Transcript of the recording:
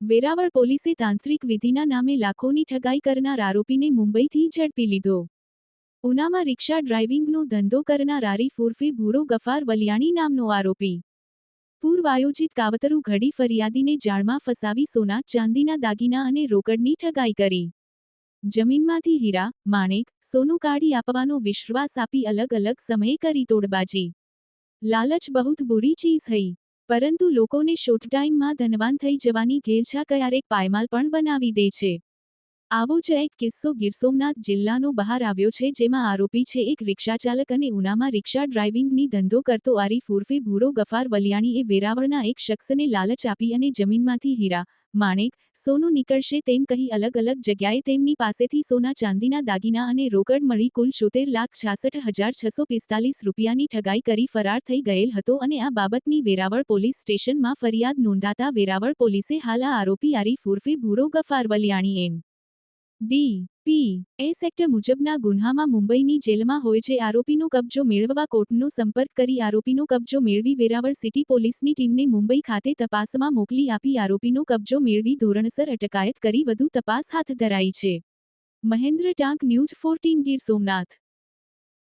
વેરાવળ પોલીસે તાંત્રિક વિધિના નામે લાખોની ઠગાઈ કરનાર આરોપીને મુંબઈથી ઝડપી લીધો. ઉનામાં રિક્ષા ડ્રાઇવિંગનો ધંધો કરનાર આરીફ ઉર્ફે ભૂરો ગફાર વલિયાણી નામનો આરોપી પૂર્વ આયોજિત કાવતરું ઘડી ફરિયાદીને જાળમાં ફસાવી સોના ચાંદીના દાગીના અને રોકડની ઠગાઈ કરી. જમીનમાંથી હીરા, માણેક, સોનું કાઢી આપવાનો વિશ્વાસ આપી અલગ અલગ સમયે કરી તોડબાજી. લાલચ બહુત બુરી ચીઝ હૈ. પરંતુ લોકોને શોર્ટ ટાઈમમાં ધનવાન થઈ જવાની ઘેલછા ક્યારેક પાયમાલ પણ બનાવી દે છે. આવો જ એક કિસ્સો ગીર સોમનાથ જિલ્લાનો બહાર આવ્યો છે, જેમાં આરોપી છે એક રિક્ષાચાલક અને ઉનામાં રિક્ષા ડ્રાઇવિંગની ધંધો કરતો આરીફ ઉર્ફે ભૂરો ગફાર વલિયાણીએ વેરાવળના એક શખ્સને લાલચ આપી અને જમીનમાંથી હીરા, માણેક, સોનું નીકળશે તેમ કહી અલગ અલગ જગ્યાએ તેમની પાસેથી સોના ચાંદીના દાગીના અને રોકડ મળી કુલ 76,66,645 રૂપિયાની ઠગાઈ કરી ફરાર થઈ ગયેલ હતો અને આ બાબતની વેરાવળ પોલીસ સ્ટેશનમાં ફરિયાદ નોંધાતા વેરાવળ પોલીસે હાલ આ આરોપી આરીફ ઉર્ફે ભૂરો ગફાર વલિયાણી એન.ડી.પી.એસ. એક્ટ મુજબના ગુન્હામાં મુંબઈની જેલમાં હોય છે. આરોપીનો કબજો મેળવવા કોર્ટનો સંપર્ક કરી આરોપીનો કબજો મેળવી વેરાવળ સિટી પોલીસની ટીમને મુંબઈ ખાતે તપાસમાં મોકલી આપી આરોપીનો કબજો મેળવી ધોરણસર અટકાયત કરી વધુ તપાસ હાથ ધરાઈ છે. મહેન્દ્ર ટાંક, ન્યૂઝ 14 ગીર સોમનાથ.